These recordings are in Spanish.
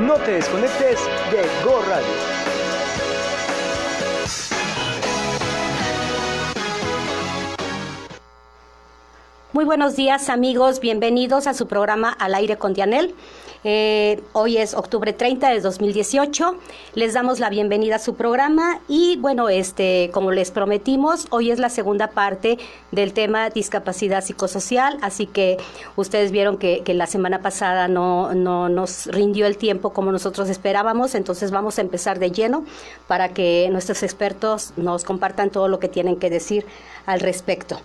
No te desconectes de Go Radio. Muy buenos días, amigos, bienvenidos a su programa Al Aire con Dianel. Hoy es octubre 30 de 2018, les damos la bienvenida a su programa y bueno, como les prometimos, hoy es la segunda parte del tema discapacidad psicosocial, así que ustedes vieron que la semana pasada no nos rindió el tiempo como nosotros esperábamos, entonces vamos a empezar de lleno para que nuestros expertos nos compartan todo lo que tienen que decir al respecto.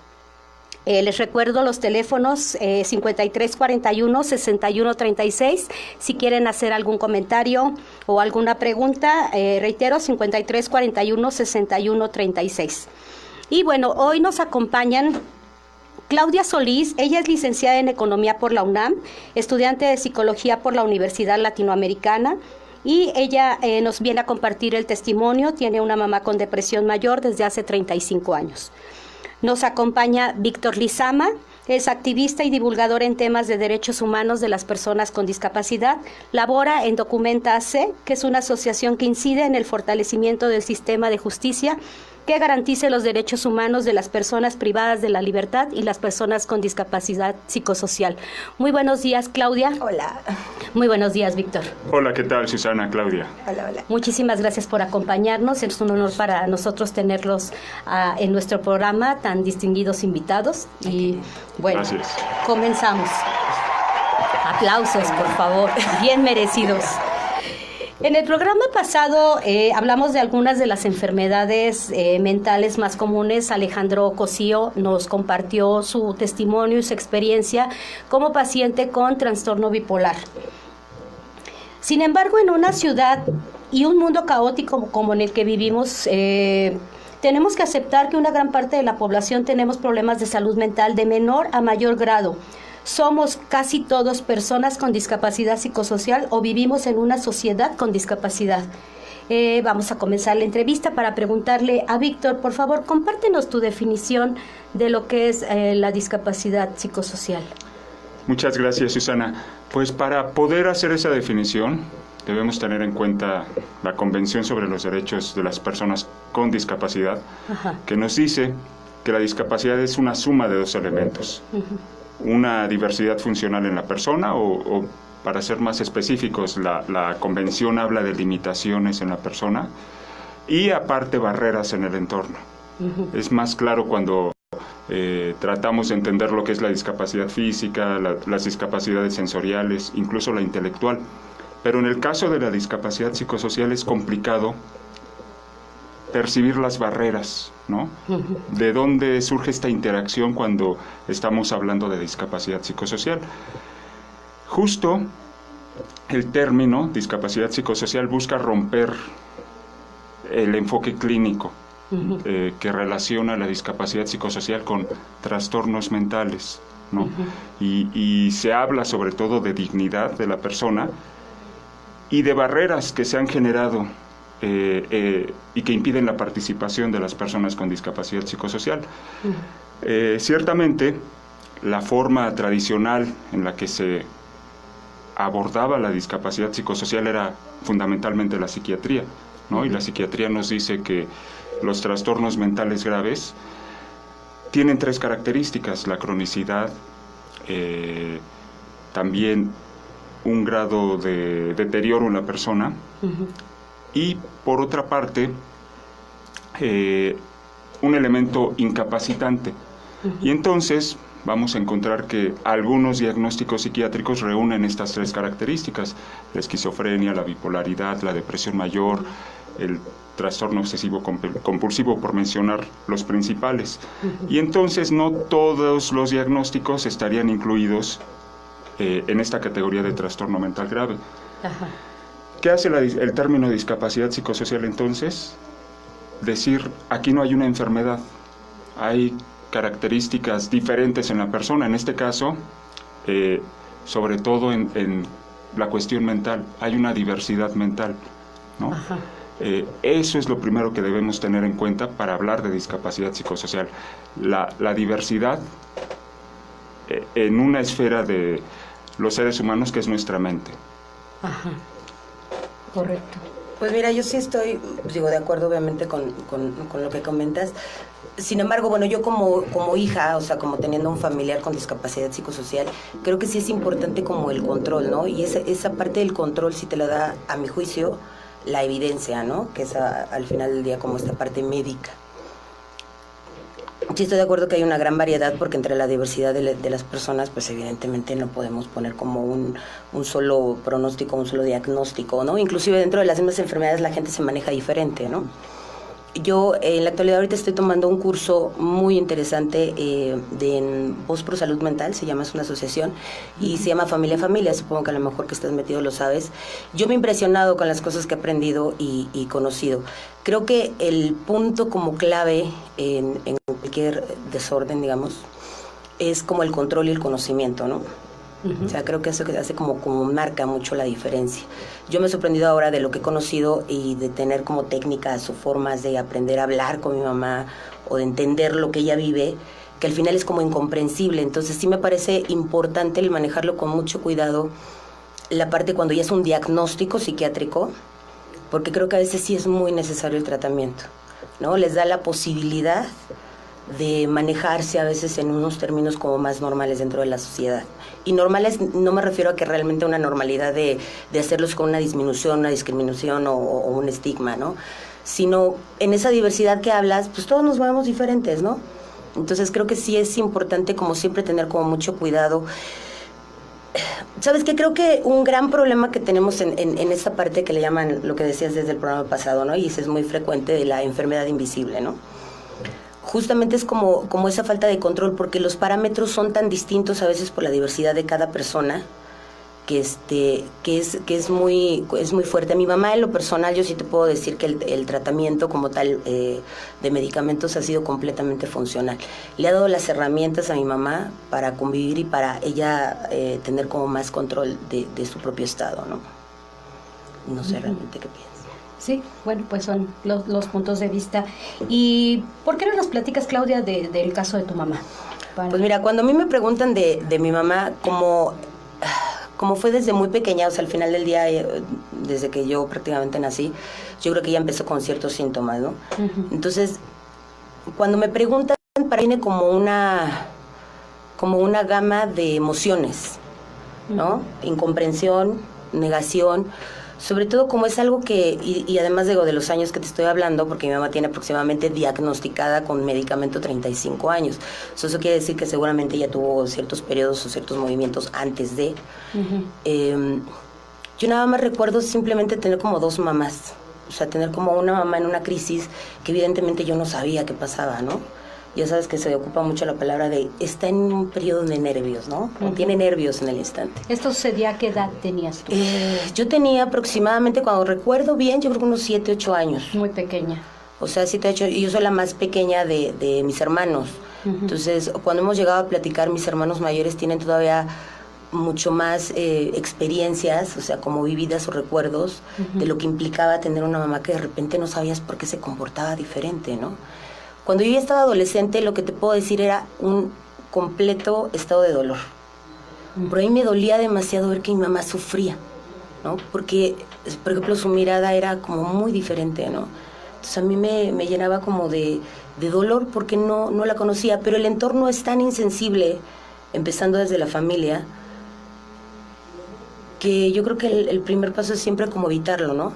Les recuerdo los teléfonos 5341-6136. Si quieren hacer algún comentario o alguna pregunta, reitero, 5341-6136. Y bueno, hoy nos acompañan Claudia Solís. Ella es licenciada en Economía por la UNAM, estudiante de Psicología por la Universidad Latinoamericana. Y ella nos viene a compartir el testimonio. Tiene una mamá con depresión mayor desde hace 35 años. Nos acompaña Víctor Lizama, es activista y divulgador en temas de derechos humanos de las personas con discapacidad. Labora en Documenta AC, que es una asociación que incide en el fortalecimiento del sistema de justicia que garantice los derechos humanos de las personas privadas de la libertad y las personas con discapacidad psicosocial. Muy buenos días, Claudia. Hola. Muy buenos días, Víctor. Hola, ¿qué tal, Susana, Claudia? Hola, hola. Muchísimas gracias por acompañarnos. Es un honor para nosotros tenerlos en nuestro programa, tan distinguidos invitados. Y bueno, gracias. Comenzamos. Aplausos, por favor, bien merecidos. En el programa pasado hablamos de algunas de las enfermedades mentales más comunes. Alejandro Cosío nos compartió su testimonio y su experiencia como paciente con trastorno bipolar. Sin embargo, en una ciudad y un mundo caótico como en el que vivimos, tenemos que aceptar que una gran parte de la población tenemos problemas de salud mental de menor a mayor grado. Somos casi todos personas con discapacidad psicosocial o vivimos en una sociedad con discapacidad. Vamos a comenzar la entrevista para preguntarle a Víctor, por favor, compártenos tu definición de lo que es la discapacidad psicosocial. Muchas gracias, Susana. Pues para poder hacer esa definición, debemos tener en cuenta la Convención sobre los Derechos de las Personas con Discapacidad, que nos dice que la discapacidad es una suma de dos elementos. Una diversidad funcional en la persona o para ser más específicos, la convención habla de limitaciones en la persona y aparte barreras en el entorno. Es más claro cuando tratamos de entender lo que es la discapacidad física, las discapacidades sensoriales, incluso la intelectual. Pero en el caso de la discapacidad psicosocial es complicado percibir las barreras, ¿no? ¿De dónde surge esta interacción cuando estamos hablando de discapacidad psicosocial? Justo el término discapacidad psicosocial busca romper el enfoque clínico que relaciona la discapacidad psicosocial con trastornos mentales, ¿no? Y se habla sobre todo de dignidad de la persona y de barreras que se han generado y que impiden la participación de las personas con discapacidad psicosocial. Ciertamente, la forma tradicional en la que se abordaba la discapacidad psicosocial era fundamentalmente la psiquiatría, ¿no? Y la psiquiatría nos dice que los trastornos mentales graves tienen tres características: la cronicidad, también un grado de deterioro en la persona, y por otra parte, un elemento incapacitante. Y entonces vamos a encontrar que algunos diagnósticos psiquiátricos reúnen estas tres características: la esquizofrenia, la bipolaridad, la depresión mayor, el trastorno obsesivo compulsivo, por mencionar los principales. Y entonces no todos los diagnósticos estarían incluidos en esta categoría de trastorno mental grave. ¿Qué hace el término discapacidad psicosocial entonces? Decir, aquí no hay una enfermedad, hay características diferentes en la persona. En este caso, sobre todo en la cuestión mental, hay una diversidad mental, ¿no? Eso es lo primero que debemos tener en cuenta para hablar de discapacidad psicosocial. La diversidad en una esfera de los seres humanos que es nuestra mente. Correcto. Pues mira, yo sí estoy, digo, de acuerdo obviamente con lo que comentas. Sin embargo, bueno, yo como hija, o sea, como teniendo un familiar con discapacidad psicosocial, creo que sí es importante como el control, ¿no? Y esa parte del control sí te la da, a mi juicio, la evidencia, ¿no? Que es al final del día como esta parte médica. Sí estoy de acuerdo que hay una gran variedad, porque entre la diversidad de las personas, pues evidentemente no podemos poner como un solo pronóstico, un solo diagnóstico, ¿no? Inclusive dentro de las mismas enfermedades la gente se maneja diferente, ¿no? Yo en la actualidad ahorita estoy tomando un curso muy interesante en Voz Pro Salud Mental, se llama, es una asociación, y se llama Familia Familia, supongo que a lo mejor que estás metido lo sabes. Yo me he impresionado con las cosas que he aprendido y conocido. Creo que el punto como clave en cualquier desorden, digamos, es como el control y el conocimiento, ¿no? O sea, creo que eso hace como marca mucho la diferencia. Yo me he sorprendido ahora de lo que he conocido y de tener como técnicas o formas de aprender a hablar con mi mamá o de entender lo que ella vive, que al final es como incomprensible. Entonces sí me parece importante el manejarlo con mucho cuidado, la parte cuando ya es un diagnóstico psiquiátrico, porque creo que a veces sí es muy necesario el tratamiento, ¿no? Les da la posibilidad de manejarse a veces en unos términos como más normales dentro de la sociedad. Y normales no me refiero a que realmente una normalidad de hacerlos con una disminución, una discriminación o un estigma, ¿no? Sino en esa diversidad que hablas, pues todos nos vemos diferentes, ¿no? Entonces creo que sí es importante como siempre tener como mucho cuidado. ¿Sabes qué? Creo que un gran problema que tenemos en esta parte que le llaman, lo que decías desde el programa pasado, ¿no? Y eso es muy frecuente, de la enfermedad invisible, ¿no? Justamente es como esa falta de control, porque los parámetros son tan distintos a veces por la diversidad de cada persona, que es muy fuerte. A mi mamá, en lo personal, yo sí te puedo decir que el tratamiento como tal de medicamentos ha sido completamente funcional. Le ha dado las herramientas a mi mamá para convivir y para ella tener como más control de su propio estado, ¿no? No sé realmente qué piensas. Sí, bueno, pues son los puntos de vista. ¿Y por qué no nos platicas, Claudia, del caso de tu mamá? Pues mira, cuando a mí me preguntan de mi mamá, como fue desde muy pequeña, o sea, al final del día, desde que yo prácticamente nací, yo creo que ella empezó con ciertos síntomas, ¿no? Uh-huh. Entonces, cuando me preguntan, tiene como una gama de emociones, ¿no? Uh-huh. Incomprensión, negación. Sobre todo como es algo que, y además digo de los años que te estoy hablando, porque mi mamá tiene aproximadamente diagnosticada con medicamento 35 años. Eso quiere decir que seguramente ella tuvo ciertos periodos o ciertos movimientos antes de. Uh-huh. Yo nada más recuerdo simplemente tener como dos mamás. O sea, tener como una mamá en una crisis que evidentemente yo no sabía qué pasaba, ¿no? Ya sabes que se ocupa mucho la palabra de está en un periodo de nervios, ¿no? Uh-huh. Tiene nervios en el instante. ¿Esto sucedía a qué edad tenías tú? Yo tenía aproximadamente, cuando recuerdo bien, yo creo que unos 7, 8 años. Muy pequeña. O sea, 7, 8, y yo soy la más pequeña de mis hermanos. Uh-huh. Entonces, cuando hemos llegado a platicar, mis hermanos mayores tienen todavía mucho más experiencias, o sea, como vividas o recuerdos, uh-huh, de lo que implicaba tener una mamá que de repente no sabías por qué se comportaba diferente, ¿no? Cuando yo ya estaba adolescente, lo que te puedo decir era un completo estado de dolor. Por ahí me dolía demasiado ver que mi mamá sufría, ¿no? Porque, por ejemplo, su mirada era como muy diferente, ¿no? Entonces a mí me llenaba como de dolor porque no la conocía, pero el entorno es tan insensible, empezando desde la familia, que yo creo que el primer paso es siempre como evitarlo, ¿no?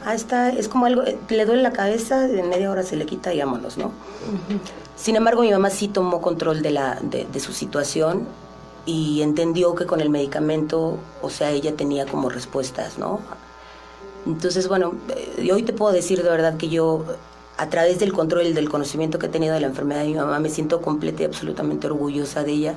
Es como algo, le duele la cabeza, en media hora se le quita y vámonos, ¿no? Uh-huh. Sin embargo, mi mamá sí tomó control de su situación y entendió que con el medicamento, o sea, ella tenía como respuestas, ¿no? Entonces, bueno, hoy te puedo decir de verdad que yo, a través del control y del conocimiento que he tenido de la enfermedad de mi mamá, me siento completa y absolutamente orgullosa de ella,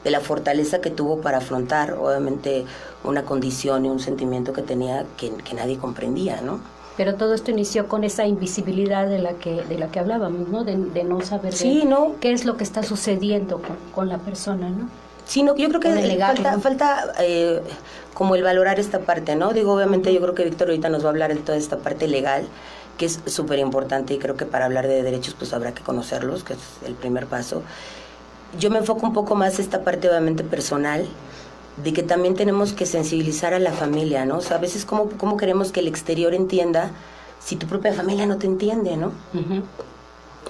de la fortaleza que tuvo para afrontar, obviamente, una condición y un sentimiento que tenía que nadie comprendía, ¿no? Pero todo esto inició con esa invisibilidad de la que hablábamos, ¿no? De no saber sí, ¿no? qué es lo que está sucediendo con la persona, ¿no? Sí, no, yo creo que falta como el valorar esta parte, ¿no? Digo, obviamente, uh-huh, yo creo que Víctor ahorita nos va a hablar de toda esta parte legal, que es súper importante, y creo que para hablar de derechos pues habrá que conocerlos, que es el primer paso. Yo me enfoco un poco más esta parte obviamente personal, de que también tenemos que sensibilizar a la familia, ¿no? O sea, a veces cómo queremos que el exterior entienda si tu propia familia no te entiende, ¿no? Ujú.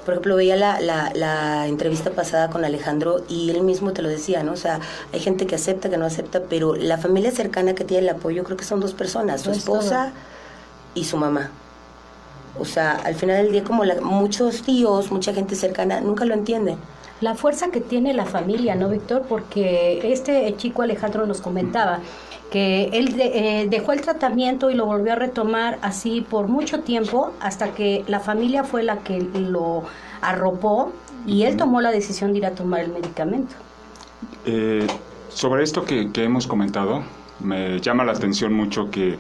Por ejemplo, veía la entrevista pasada con Alejandro y él mismo te lo decía, ¿no? O sea, hay gente que acepta, que no acepta, pero la familia cercana que tiene el apoyo, creo que son 2 personas, su esposa y su mamá. O sea, al final del día, como muchos tíos, mucha gente cercana, nunca lo entiende. La fuerza que tiene la familia, ¿no, Víctor? Porque este chico Alejandro nos comentaba que él dejó el tratamiento y lo volvió a retomar así por mucho tiempo hasta que la familia fue la que lo arropó y él tomó la decisión de ir a tomar el medicamento. Sobre esto que hemos comentado, me llama la atención mucho que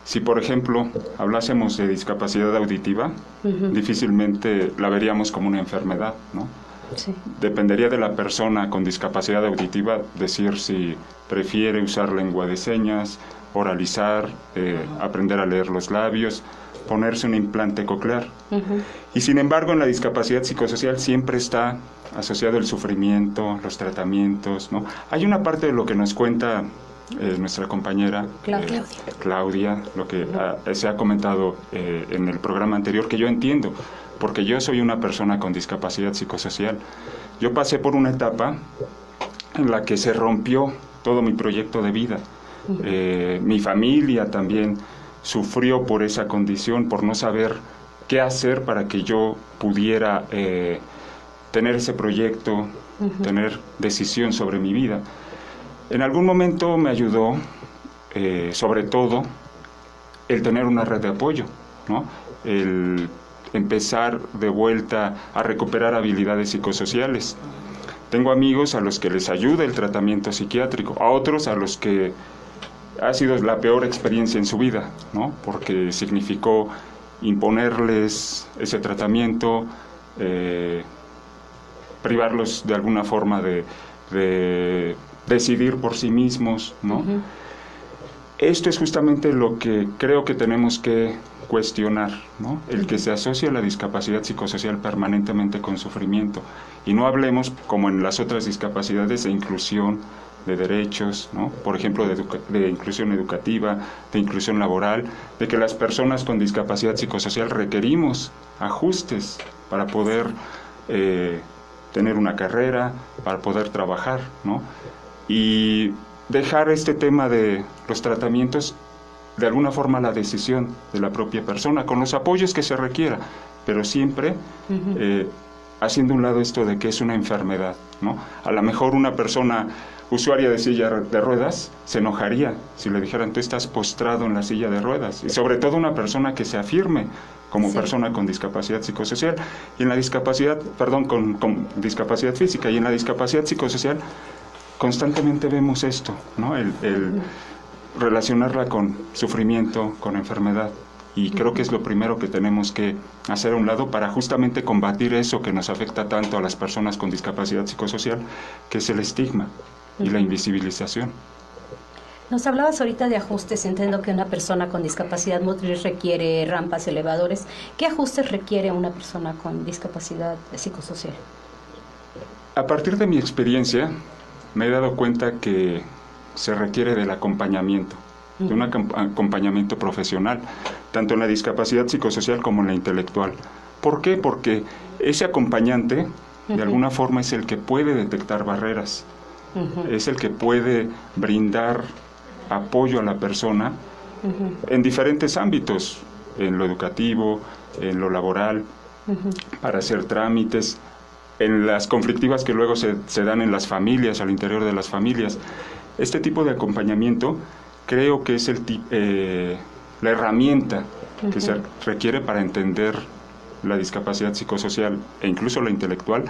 si, por ejemplo, hablásemos de discapacidad auditiva, difícilmente la veríamos como una enfermedad, ¿no? Sí. Dependería de la persona con discapacidad auditiva decir si prefiere usar lengua de señas, oralizar, aprender a leer los labios, ponerse un implante coclear. Y sin embargo, en la discapacidad psicosocial siempre está asociado el sufrimiento, los tratamientos, ¿no? Hay una parte de lo que nos cuenta nuestra compañera Claudia, lo que se ha comentado en el programa anterior, que yo entiendo, porque yo soy una persona con discapacidad psicosocial. Yo pasé por una etapa en la que se rompió todo mi proyecto de vida. Mi familia también sufrió por esa condición, por no saber qué hacer para que yo pudiera tener ese proyecto, tener decisión sobre mi vida. En algún momento me ayudó, sobre todo, el tener una red de apoyo, ¿no? El empezar de vuelta a recuperar habilidades psicosociales. Tengo amigos a los que les ayuda el tratamiento psiquiátrico, a otros a los que ha sido la peor experiencia en su vida, ¿no? Porque significó imponerles ese tratamiento, privarlos de alguna forma de decidir por sí mismos, ¿no? Esto es justamente lo que creo que tenemos que cuestionar, ¿no? El que se asocia la discapacidad psicosocial permanentemente con sufrimiento. Y no hablemos, como en las otras discapacidades, de inclusión, de derechos, ¿no? Por ejemplo, de inclusión educativa, de inclusión laboral, de que las personas con discapacidad psicosocial requerimos ajustes para poder tener una carrera, para poder trabajar, ¿no? Y dejar este tema de los tratamientos de alguna forma la decisión de la propia persona, con los apoyos que se requiera, pero siempre haciendo un lado esto de que es una enfermedad, ¿no? A lo mejor una persona usuaria de silla de ruedas se enojaría si le dijeran tú estás postrado en la silla de ruedas, y sobre todo una persona que se afirme como persona con discapacidad psicosocial, y en la discapacidad, con discapacidad física, y en la discapacidad psicosocial constantemente vemos esto, ¿no? El relacionarla con sufrimiento, con enfermedad, y creo que es lo primero que tenemos que hacer a un lado para justamente combatir eso que nos afecta tanto a las personas con discapacidad psicosocial, que es el estigma y la invisibilización. Nos hablabas ahorita de ajustes. Entiendo que una persona con discapacidad motriz requiere rampas, elevadores. ¿Qué ajustes requiere una persona con discapacidad psicosocial? A partir de mi experiencia, me he dado cuenta que se requiere del acompañamiento, de un acompañamiento profesional, tanto en la discapacidad psicosocial como en la intelectual. ¿Por qué? Porque ese acompañante, de alguna forma, es el que puede detectar barreras, es el que puede brindar apoyo a la persona en diferentes ámbitos, en lo educativo, en lo laboral, para hacer trámites, en las conflictivas que luego se dan en las familias, al interior de las familias. Este tipo de acompañamiento creo que es la herramienta que se requiere para entender la discapacidad psicosocial e incluso la intelectual,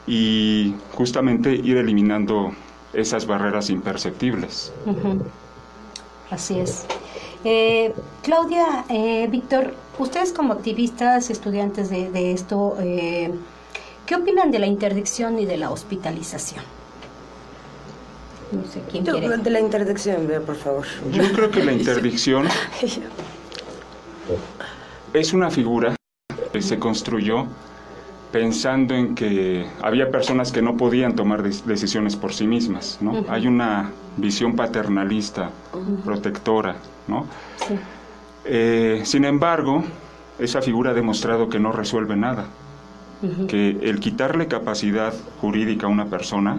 y justamente ir eliminando esas barreras imperceptibles. Así es. Claudia, Víctor, ustedes como activistas, estudiantes de esto, ¿qué opinan de la interdicción y de la hospitalización? No sé quién quiere. De la interdicción, por favor. Yo creo que la interdicción es una figura que se construyó pensando en que había personas que no podían tomar decisiones por sí mismas, ¿no? Hay una visión paternalista, protectora, ¿no? Sí. Sin embargo, esa figura ha demostrado que no resuelve nada, que el quitarle capacidad jurídica a una persona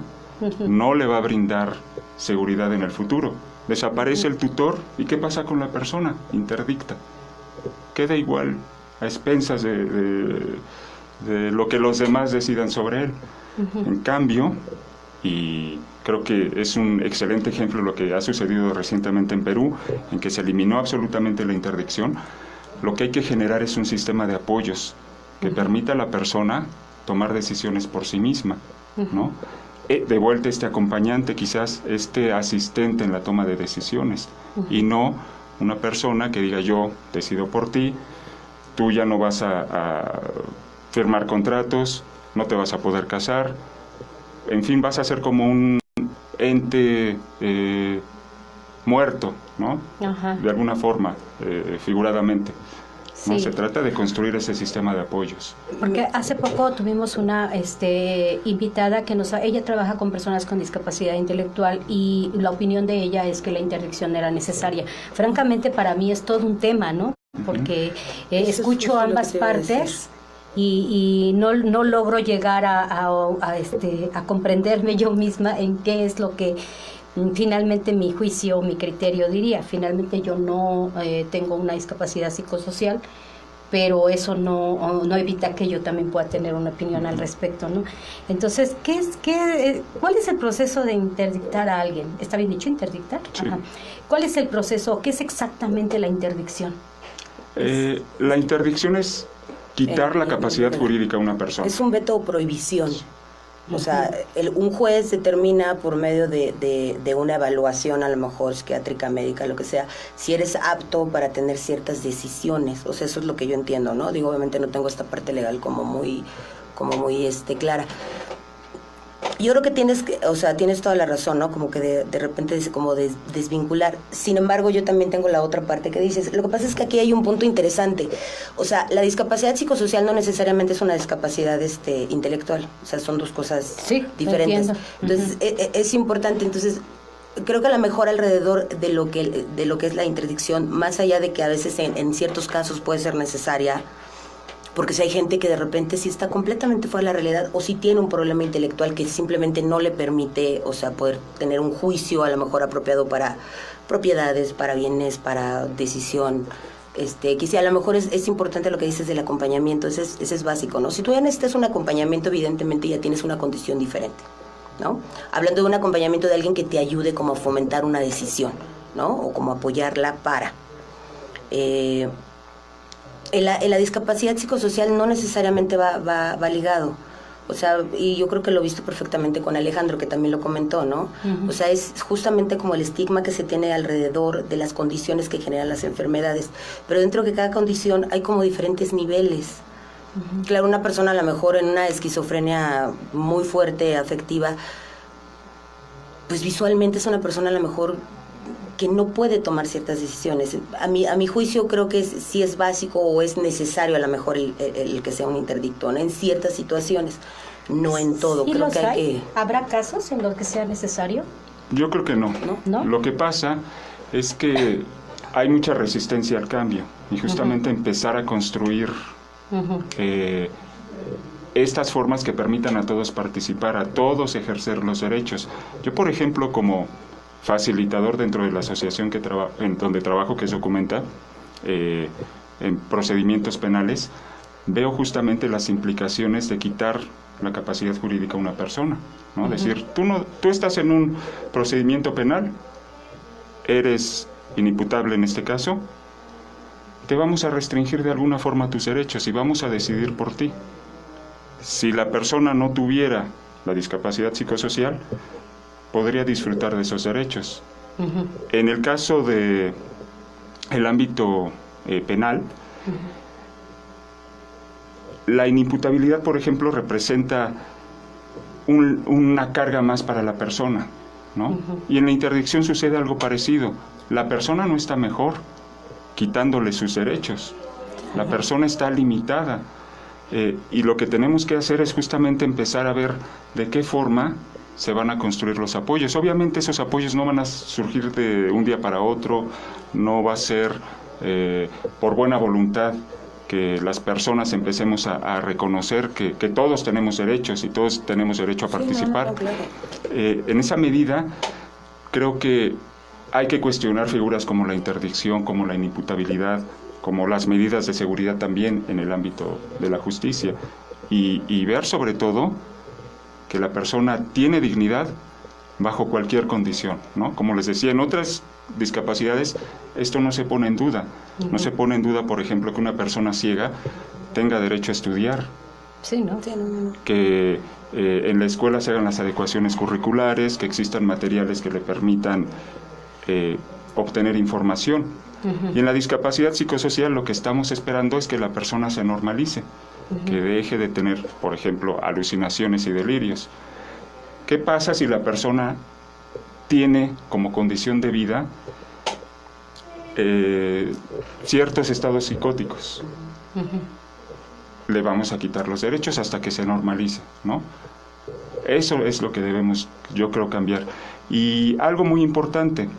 no le va a brindar seguridad en el futuro. Desaparece el tutor, ¿y qué pasa con la persona interdicta? Queda igual, a expensas de lo que los demás decidan sobre él. En cambio, y creo que es un excelente ejemplo lo que ha sucedido recientemente en Perú, en que se eliminó absolutamente la interdicción, lo que hay que generar es un sistema de apoyos que permita a la persona tomar decisiones por sí misma, ¿no? De vuelta este acompañante, quizás este asistente en la toma de decisiones, y no una persona que diga yo decido por ti, tú ya no vas a firmar contratos, no te vas a poder casar, en fin, vas a ser como un ente muerto, ¿no? De alguna forma, figuradamente. Sí. No, se trata de construir ese sistema de apoyos. Porque hace poco tuvimos una invitada que ella trabaja con personas con discapacidad intelectual y la opinión de ella es que la interdicción era necesaria. Francamente, para mí es todo un tema, ¿no? Porque escucho ambas partes y no logro llegar a comprenderme yo misma en qué es lo que finalmente mi juicio, mi criterio diría. Finalmente yo no tengo una discapacidad psicosocial, pero eso no evita que yo también pueda tener una opinión al respecto, ¿no? Entonces, ¿cuál es el proceso de interdictar a alguien? ¿Está bien dicho, interdictar? Sí. ¿Cuál es el proceso? ¿Qué es exactamente la interdicción? La interdicción es quitar la capacidad jurídica a una persona. Es un veto o prohibición. O sea, un juez determina por medio de una evaluación, a lo mejor psiquiátrica, médica, lo que sea, si eres apto para tener ciertas decisiones. O sea, eso es lo que yo entiendo, ¿no? Digo, obviamente no tengo esta parte legal como muy clara. Yo creo que tienes toda la razón, ¿no? Como que de repente es como desvincular. Sin embargo, yo también tengo la otra parte que dices. Lo que pasa es que aquí hay un punto interesante. O sea, la discapacidad psicosocial no necesariamente es una discapacidad intelectual. O sea, son dos cosas diferentes. Entonces, es importante. Entonces, creo que a lo mejor alrededor de lo que es la interdicción, más allá de que a veces en ciertos casos puede ser necesaria, porque si hay gente que de repente sí está completamente fuera de la realidad o sí tiene un problema intelectual que simplemente no le permite, o sea, poder tener un juicio a lo mejor apropiado para propiedades, para bienes, para decisión, que sí, a lo mejor es importante lo que dices del acompañamiento, ese es básico, ¿no? Si tú ya necesitas un acompañamiento, evidentemente ya tienes una condición diferente, ¿no? Hablando de un acompañamiento de alguien que te ayude como a fomentar una decisión, ¿no? O como apoyarla para... En la discapacidad psicosocial no necesariamente va ligado. O sea, y yo creo que lo he visto perfectamente con Alejandro, que también lo comentó, ¿no? O sea, es justamente como el estigma que se tiene alrededor de las condiciones que generan las enfermedades. Pero dentro de cada condición hay como diferentes niveles. Claro, una persona a lo mejor en una esquizofrenia muy fuerte, afectiva, pues visualmente es una persona a lo mejor que no puede tomar ciertas decisiones. A mi juicio creo que sí es básico o es necesario a lo mejor el que sea un interdicto, ¿no? En ciertas situaciones, no en todo. ¿Y creo que hay que... ¿Habrá casos en los que sea necesario? Yo creo que no. ¿No? Lo que pasa es que hay mucha resistencia al cambio y justamente empezar a construir estas formas que permitan a todos participar, a todos ejercer los derechos. Yo, por ejemplo, como facilitador dentro de la asociación en donde trabajo, que es Documenta, en procedimientos penales, veo justamente las implicaciones de quitar la capacidad jurídica a una persona, ¿no? Decir, tú estás en un procedimiento penal, eres inimputable en este caso, te vamos a restringir de alguna forma tus derechos y vamos a decidir por ti. Si la persona no tuviera la discapacidad psicosocial, podría disfrutar de esos derechos. En el caso de el ámbito penal, la inimputabilidad, por ejemplo, representa una carga más para la persona, ¿no? Y en la interdicción sucede algo parecido. La persona no está mejor quitándole sus derechos. La persona está limitada. Y lo que tenemos que hacer es justamente empezar a ver de qué forma se van a construir los apoyos. Obviamente esos apoyos no van a surgir de un día para otro, no va a ser por buena voluntad que las personas empecemos a reconocer que todos tenemos derechos y todos tenemos derecho a participar. Claro. En esa medida, creo que hay que cuestionar figuras como la interdicción, como la inimputabilidad, como las medidas de seguridad también en el ámbito de la justicia, y ver sobre todo que la persona tiene dignidad bajo cualquier condición, ¿no? Como les decía, en otras discapacidades esto no se pone en duda. No se pone en duda, por ejemplo, que una persona ciega tenga derecho a estudiar. Sí, ¿no? Que en la escuela se hagan las adecuaciones curriculares, que existan materiales que le permitan obtener información. Y en la discapacidad psicosocial lo que estamos esperando es que la persona se normalice, que deje de tener, por ejemplo, alucinaciones y delirios. ¿Qué pasa si la persona tiene como condición de vida ciertos estados psicóticos? Le vamos a quitar los derechos hasta que se normalice, ¿no? Eso es lo que debemos, yo creo, cambiar. Y algo muy importante,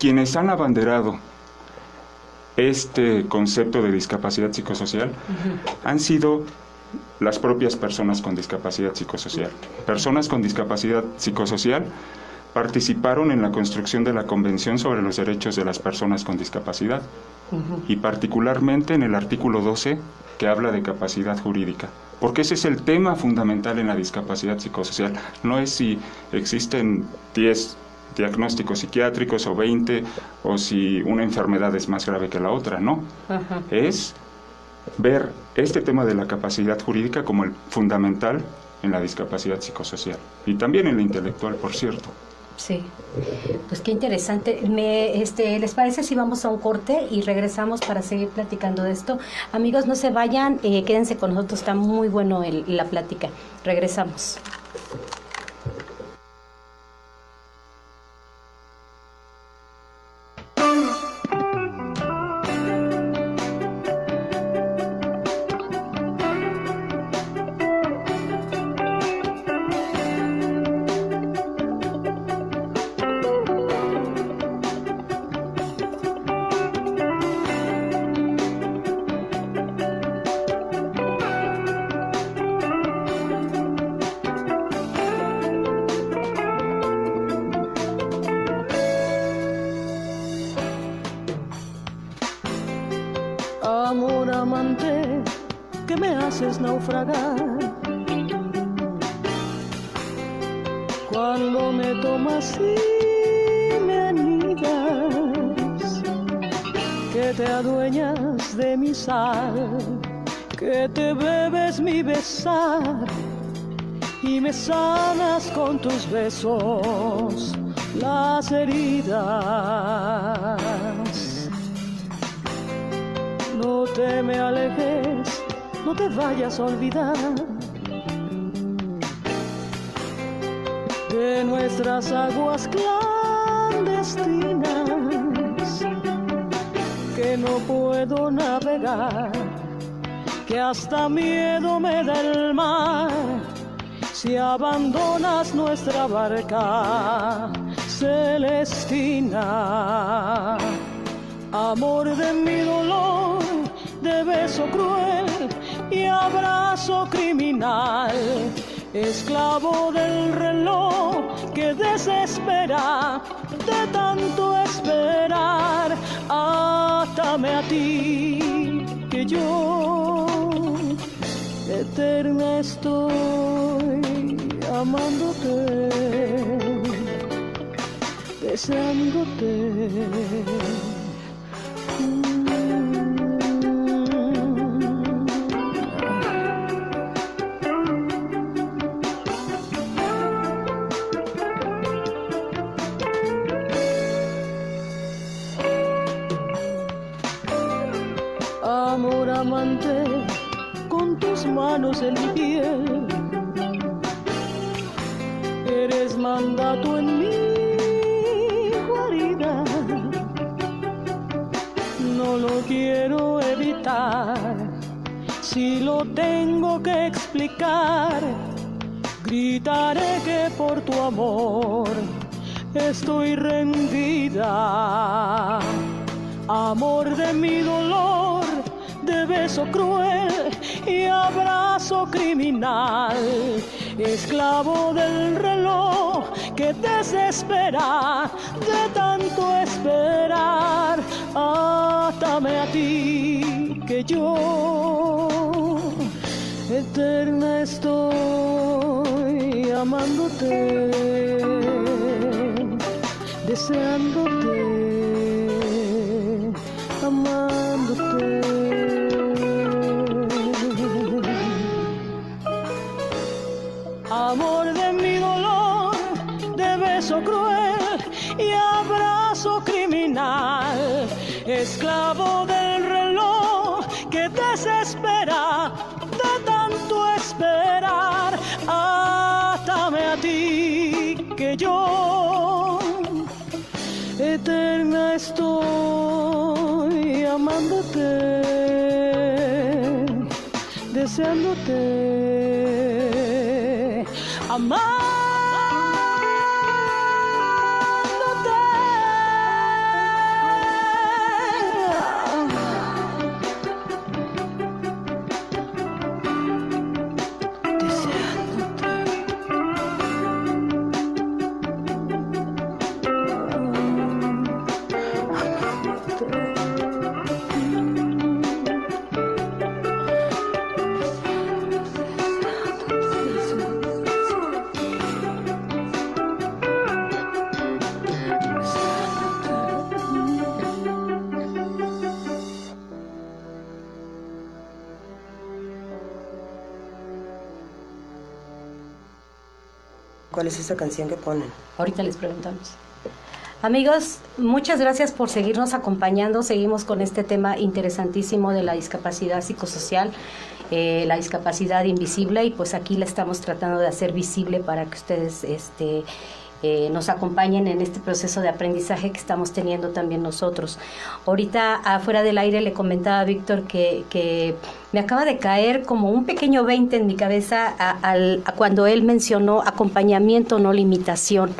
quienes han abanderado este concepto de discapacidad psicosocial han sido las propias personas con discapacidad psicosocial. Personas con discapacidad psicosocial participaron en la construcción de la Convención sobre los Derechos de las Personas con Discapacidad y particularmente en el artículo 12 que habla de capacidad jurídica, porque ese es el tema fundamental en la discapacidad psicosocial. No es si existen 10 diagnósticos psiquiátricos o 20 o si una enfermedad es más grave que la otra, no. Es ver este tema de la capacidad jurídica como el fundamental en la discapacidad psicosocial y también en la intelectual, por cierto. Sí, pues qué interesante. ¿Les parece si vamos a un corte y regresamos para seguir platicando de esto? Amigos, no se vayan, quédense con nosotros, está muy bueno la plática. Regresamos. Amor amante, que me haces naufragar. Cuando me tomas y me anidas, que te adueñas de mi sal, que te bebes mi besar y me sanas con tus besos las heridas. No te me alejes, no te vayas a olvidar de nuestras aguas clandestinas, que no puedo navegar, que hasta miedo me da el mar si abandonas nuestra barca celestina. Amor de mi dolor, de beso cruel y abrazo criminal, esclavo del reloj que desespera de tanto esperar. Átame a ti, que yo eterna estoy amándote, deseándote. Amor amante, con tus manos en mi piel, eres mandato en mi guarida. No lo quiero evitar, Si lo tengo que explicar, gritaré que por tu amor estoy rendida. Amor de mi dolor, de beso cruel y abrazo criminal, esclavo del reloj que desespera de tanto esperar. Átame a ti, que yo eterna estoy amándote, deseándote, amándote. Amor de mi dolor, de beso cruel y abrazo criminal, esclavo del reloj que desespera de tanto esperar. Átame a ti, que yo eterna estoy amándote, deseándote, amándote. ¿Cuál es esa canción que ponen? Ahorita les preguntamos. Amigos, muchas gracias por seguirnos acompañando. Seguimos con este tema interesantísimo de la discapacidad psicosocial, la discapacidad invisible, y pues aquí la estamos tratando de hacer visible para que ustedes nos acompañen en este proceso de aprendizaje que estamos teniendo también nosotros. Ahorita afuera del aire le comentaba a Víctor que me acaba de caer como un pequeño 20 en mi cabeza a cuando él mencionó acompañamiento, no limitación.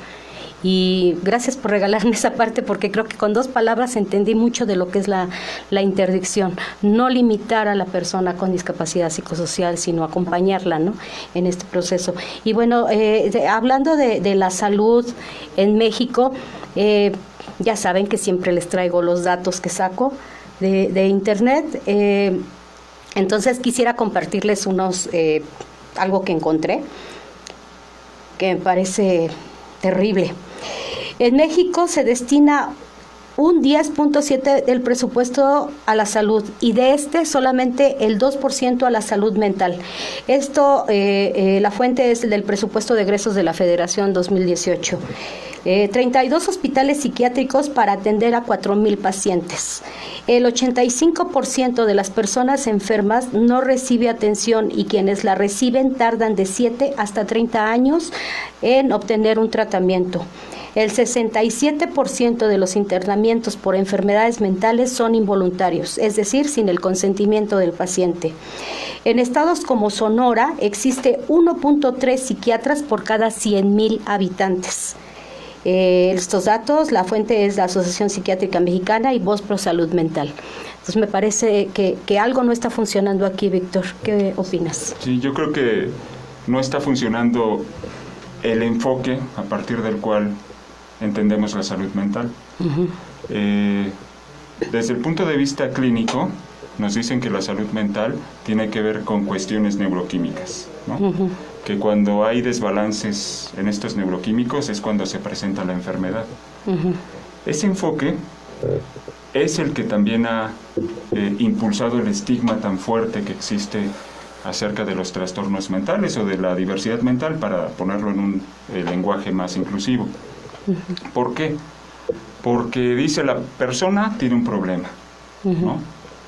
Y gracias por regalarme esa parte, porque creo que con 2 palabras entendí mucho de lo que es la interdicción. No limitar a la persona con discapacidad psicosocial, sino acompañarla, ¿no?, en este proceso. Y bueno, hablando de la salud en México, ya saben que siempre les traigo los datos que saco de internet. Entonces quisiera compartirles algo que encontré, que me parece terrible. En México se destina un 10.7% del presupuesto a la salud, y de este solamente el 2% a la salud mental. Esto, la fuente es del presupuesto de egresos de la Federación 2018. 32 hospitales psiquiátricos para atender a 4,000 pacientes. El 85% de las personas enfermas no recibe atención, y quienes la reciben tardan de 7 hasta 30 años en obtener un tratamiento. El 67% de los internamientos por enfermedades mentales son involuntarios, es decir, sin el consentimiento del paciente. En estados como Sonora existe 1.3 psiquiatras por cada 100,000 habitantes. Estos datos, la fuente es la Asociación Psiquiátrica Mexicana y Voz Pro Salud Mental. Entonces me parece que algo no está funcionando aquí, Víctor. ¿Qué opinas? Sí, yo creo que no está funcionando el enfoque a partir del cual entendemos la salud mental. Uh-huh. Desde el punto de vista clínico, nos dicen que la salud mental tiene que ver con cuestiones neuroquímicas, ¿no? Uh-huh. Que cuando hay desbalances en estos neuroquímicos es cuando se presenta la enfermedad. Uh-huh. Ese enfoque es el que también ha impulsado el estigma tan fuerte que existe acerca de los trastornos mentales o de la diversidad mental, para ponerlo en un lenguaje más inclusivo. Uh-huh. ¿Por qué? Porque dice la persona tiene un problema, uh-huh, ¿no?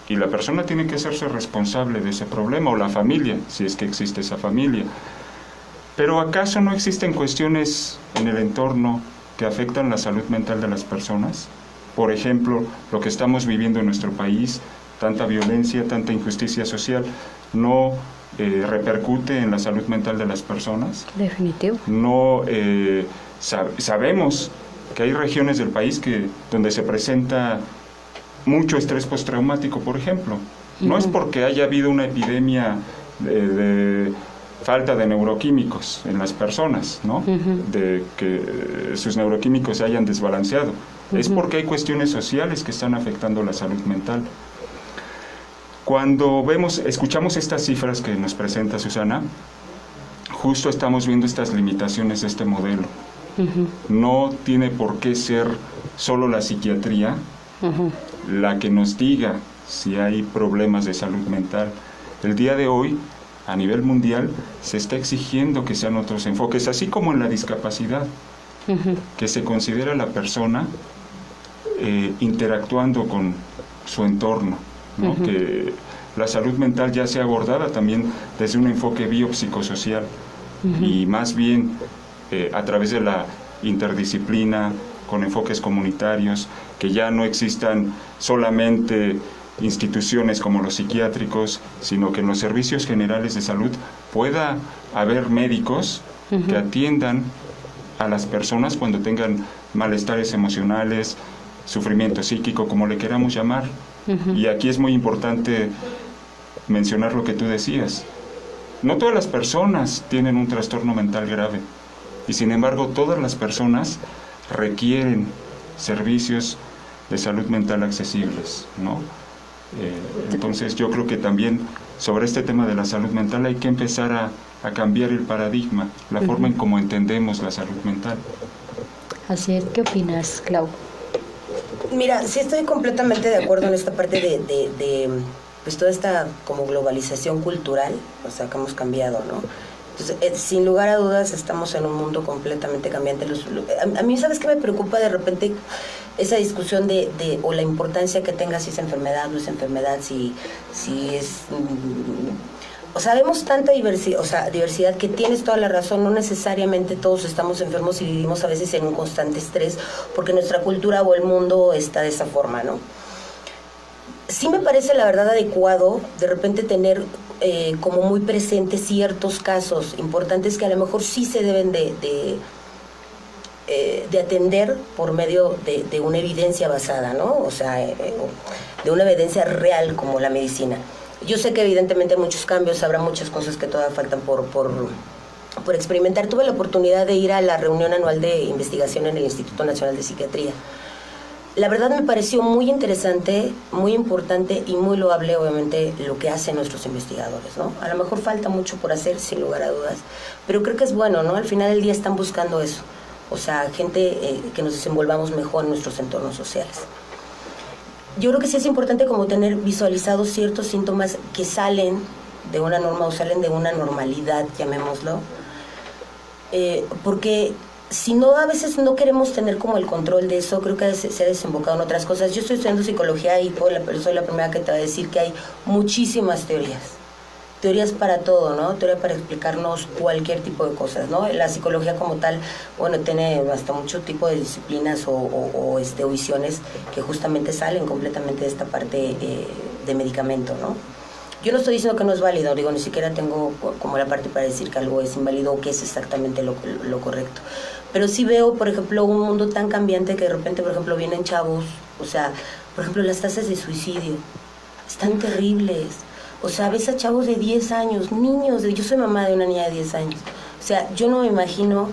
Y la persona tiene que hacerse responsable de ese problema, o la familia, si es que existe esa familia. Pero ¿acaso no existen cuestiones en el entorno que afectan la salud mental de las personas? Por ejemplo, lo que estamos viviendo en nuestro país tanta violencia, tanta injusticia social, no repercute en la salud mental de las personas. Definitivo. No sabemos que hay regiones del país donde se presenta mucho estrés postraumático, por ejemplo. No es porque haya habido una epidemia de falta de neuroquímicos en las personas, ¿no? De que sus neuroquímicos se hayan desbalanceado. Es porque hay cuestiones sociales que están afectando la salud mental. Cuando escuchamos estas cifras que nos presenta Susana, justo estamos viendo estas limitaciones de este modelo. No tiene por qué ser solo la psiquiatría la que nos diga si hay problemas de salud mental. El día de hoy, a nivel mundial, se está exigiendo que sean otros enfoques, así como en la discapacidad, que se considera la persona interactuando con su entorno, ¿no? Que la salud mental ya sea abordada también desde un enfoque biopsicosocial y más bien a través de la interdisciplina, con enfoques comunitarios, que ya no existan solamente instituciones como los psiquiátricos, sino que en los servicios generales de salud pueda haber médicos que atiendan a las personas cuando tengan malestares emocionales, sufrimiento psíquico, como le queramos llamar. Y aquí es muy importante mencionar lo que tú decías. No todas las personas tienen un trastorno mental grave, y sin embargo todas las personas requieren servicios de salud mental accesibles, ¿no? Entonces yo creo que también sobre este tema de la salud mental hay que empezar a cambiar el paradigma, la forma en cómo entendemos la salud mental. Así es. ¿Qué opinas, Clau? Mira, sí estoy completamente de acuerdo en esta parte de pues toda esta como globalización cultural, o sea, que hemos cambiado, ¿no? Entonces, sin lugar a dudas, estamos en un mundo completamente cambiante. A mí, ¿sabes qué me preocupa de repente? Esa discusión o la importancia que tenga si es enfermedad o no es enfermedad, si es... o sea, vemos tanta diversidad que tienes toda la razón, no necesariamente todos estamos enfermos y vivimos a veces en un constante estrés porque nuestra cultura o el mundo está de esa forma, ¿no? Sí me parece la verdad adecuado de repente tener como muy presentes ciertos casos importantes que a lo mejor sí se deben de atender por medio de una evidencia basada, ¿no? O sea, de una evidencia real como la medicina. Yo sé que evidentemente hay muchos cambios, habrá muchas cosas que todavía faltan por experimentar. Tuve la oportunidad de ir a la reunión anual de investigación en el Instituto Nacional de Psiquiatría. La verdad me pareció muy interesante, muy importante y muy loable, obviamente, lo que hacen nuestros investigadores, ¿no? A lo mejor falta mucho por hacer, sin lugar a dudas, pero creo que es bueno, ¿no? Al final del día están buscando eso, o sea, gente que nos desenvolvamos mejor en nuestros entornos sociales. Yo creo que sí es importante como tener visualizados ciertos síntomas que salen de una norma o salen de una normalidad, llamémoslo, porque si no, a veces no queremos tener como el control de eso, creo que se ha desembocado en otras cosas. Yo estoy estudiando psicología y soy la primera que te va a decir que hay muchísimas teorías para todo, ¿no? Teoría para explicarnos cualquier tipo de cosas, ¿no? La psicología como tal, bueno, tiene hasta mucho tipo de disciplinas o visiones que justamente salen completamente de esta parte de medicamento, ¿no? Yo no estoy diciendo que no es válido, digo, ni siquiera tengo como la parte para decir que algo es inválido o que es exactamente lo correcto. Pero sí veo, por ejemplo, un mundo tan cambiante que de repente, por ejemplo, vienen chavos, o sea, por ejemplo, las tasas de suicidio están terribles. O sea, ves a chavos de 10 años, niños, yo soy mamá de una niña de 10 años. O sea, yo no me imagino,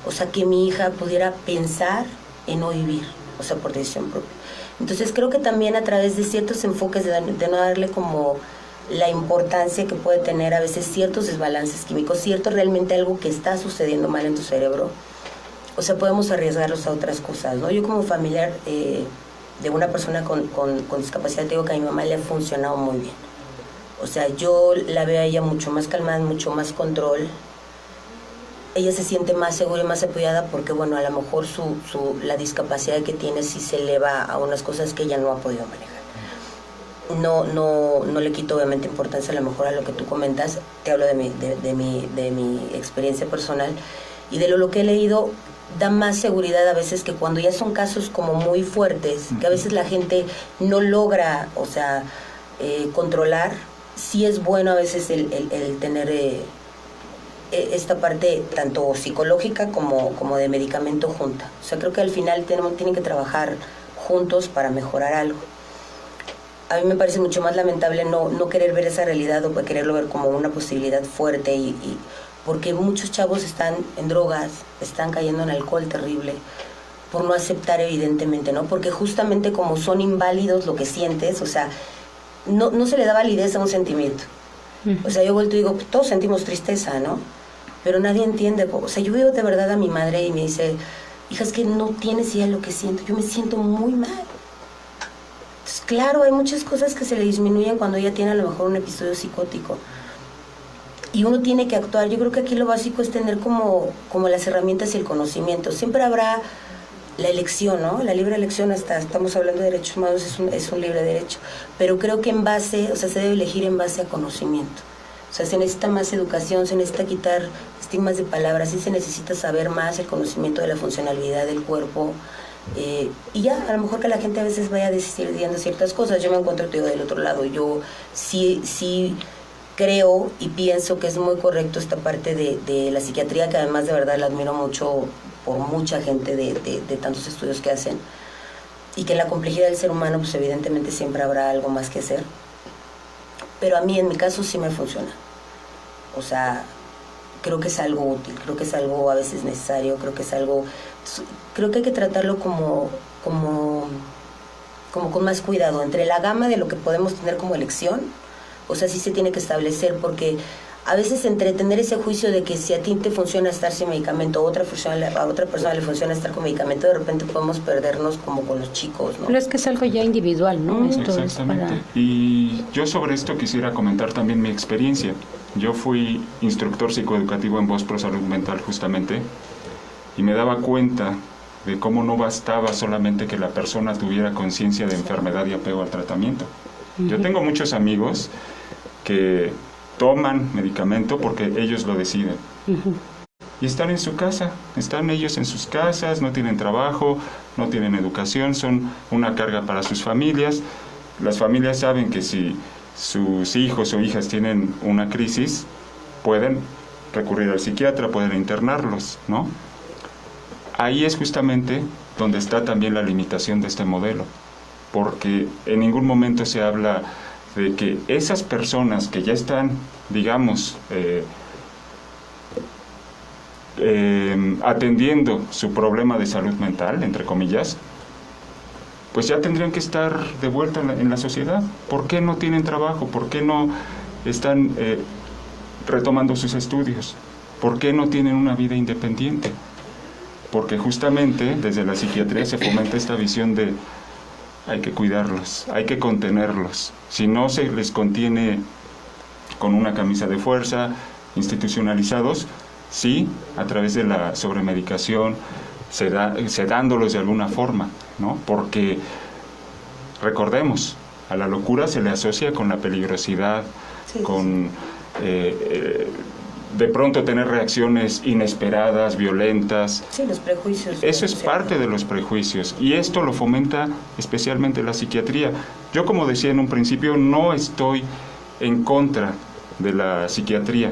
o sea, que mi hija pudiera pensar en no vivir, o sea, por decisión propia. Entonces creo que también a través de ciertos enfoques de no darle como la importancia que puede tener a veces ciertos desbalances químicos, cierto realmente algo que está sucediendo mal en tu cerebro, o sea, podemos arriesgarlos a otras cosas, ¿no? Yo como familiar de una persona con discapacidad, digo que a mi mamá le ha funcionado muy bien. O sea, yo la veo a ella mucho más calmada, mucho más control. Ella se siente más segura y más apoyada porque, bueno, a lo mejor la discapacidad que tiene sí se eleva a unas cosas que ella no ha podido manejar. No le quito obviamente importancia a lo mejor a lo que tú comentas. Te hablo de mi experiencia personal y de lo que he leído. Da más seguridad a veces que cuando ya son casos como muy fuertes, que a veces la gente no logra, o sea, controlar. Sí es bueno a veces el tener esta parte tanto psicológica como de medicamento junta. O sea, creo que al final tienen que trabajar juntos para mejorar algo. A mí me parece mucho más lamentable no querer ver esa realidad o quererlo ver como una posibilidad fuerte porque muchos chavos están en drogas, están cayendo en alcohol terrible, por no aceptar evidentemente, ¿no? Porque justamente como son inválidos lo que sientes, o sea, no se le da validez a un sentimiento. O sea, yo vuelto y digo, todos sentimos tristeza, ¿no? Pero nadie entiende. O sea, yo veo de verdad a mi madre y me dice, hija, es que no tienes idea de lo que siento, yo me siento muy mal. Entonces, claro, hay muchas cosas que se le disminuyen cuando ella tiene a lo mejor un episodio psicótico. Y uno tiene que actuar. Yo creo que aquí lo básico es tener como las herramientas y el conocimiento. Siempre habrá la elección, ¿no? La libre elección, hasta estamos hablando de derechos humanos, es un libre derecho. Pero creo que se debe elegir en base a conocimiento. O sea, se necesita más educación, se necesita quitar estigmas de palabras, sí se necesita saber más el conocimiento de la funcionalidad del cuerpo. Y ya, a lo mejor que la gente a veces vaya decidiendo ciertas cosas. Yo me encuentro, te digo, del otro lado. Yo sí creo y pienso que es muy correcto esta parte de la psiquiatría, que además de verdad la admiro mucho por mucha gente de tantos estudios que hacen, y que en la complejidad del ser humano pues evidentemente siempre habrá algo más que hacer, pero a mí en mi caso sí me funciona. O sea, creo que es algo útil, creo que es algo a veces necesario, creo que hay que tratarlo como con más cuidado, entre la gama de lo que podemos tener como elección. O sea, sí se tiene que establecer, porque a veces entre tener ese juicio de que si a ti te funciona estar sin medicamento, a otra persona le funciona estar con medicamento, de repente podemos perdernos como con los chicos, ¿no? Pero es que es algo ya individual, ¿no? Esto Exactamente. Y yo sobre esto quisiera comentar también mi experiencia. Yo fui instructor psicoeducativo en Voz Pro Salud Mental justamente, y me daba cuenta de cómo no bastaba solamente que la persona tuviera conciencia de enfermedad y apego al tratamiento. Yo tengo muchos amigos que toman medicamento porque ellos lo deciden. Y están en su casa, están ellos en sus casas, no tienen trabajo, no tienen educación, son una carga para sus familias. Las familias saben que si sus hijos o hijas tienen una crisis, pueden recurrir al psiquiatra, pueden internarlos, ¿no? Ahí es justamente donde está también la limitación de este modelo, porque en ningún momento se habla de que esas personas que ya están, digamos, atendiendo su problema de salud mental, entre comillas, pues ya tendrían que estar de vuelta en la sociedad. ¿Por qué no tienen trabajo? ¿Por qué no están retomando sus estudios? ¿Por qué no tienen una vida independiente? Porque justamente desde la psiquiatría se fomenta esta visión de hay que cuidarlos, hay que contenerlos. Si no se les contiene con una camisa de fuerza, institucionalizados, sí, a través de la sobremedicación, sedándolos de alguna forma, ¿no? Porque recordemos, a la locura se le asocia con la peligrosidad, con de pronto tener reacciones inesperadas, violentas. Sí, los prejuicios. Eso es parte de los prejuicios, y esto lo fomenta especialmente la psiquiatría. Yo, como decía en un principio, no estoy en contra de la psiquiatría.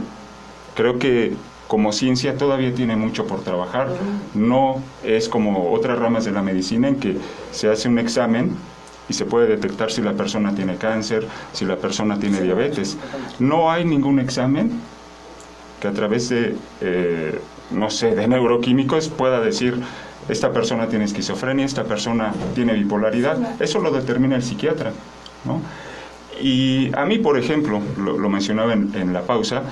Creo que como ciencia todavía tiene mucho por trabajar. No es como otras ramas de la medicina en que se hace un examen y se puede detectar si la persona tiene cáncer, si la persona tiene diabetes. No hay ningún examen que a través de, no sé, de neuroquímicos pueda decir esta persona tiene esquizofrenia, esta persona tiene bipolaridad. Eso lo determina el psiquiatra, ¿no? Y a mí, por ejemplo, lo mencionaba en la pausa,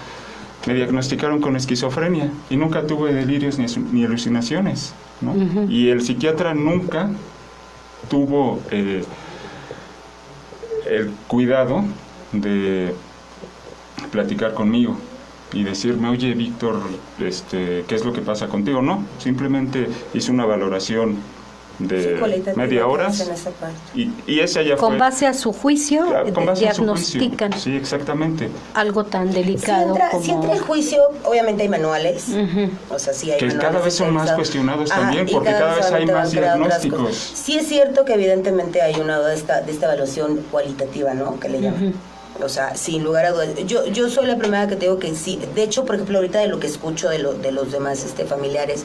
me diagnosticaron con esquizofrenia y nunca tuve delirios ni alucinaciones, ¿no? Y el psiquiatra nunca tuvo el cuidado de platicar conmigo y decirme, oye, Víctor, ¿qué es lo que pasa contigo? No, simplemente hice una valoración de cualitativa, media hora. en esa parte. Y esa ya Con fue... base a su juicio, Claro, con base a su diagnostican juicio. Sí, exactamente. algo tan delicado Si entra el juicio, obviamente hay manuales, o sea, sí hay Que manuales cada vez son más especializados. cuestionados Ajá, también, y porque cada vez hay solamente más van creando otras diagnósticos. cosas. Sí es cierto que evidentemente hay una de esta evaluación cualitativa, ¿no? Que le llaman. O sea, sin lugar a dudas. Yo soy la primera que te digo que sí. De hecho, por ejemplo, ahorita de lo que escucho de los demás familiares,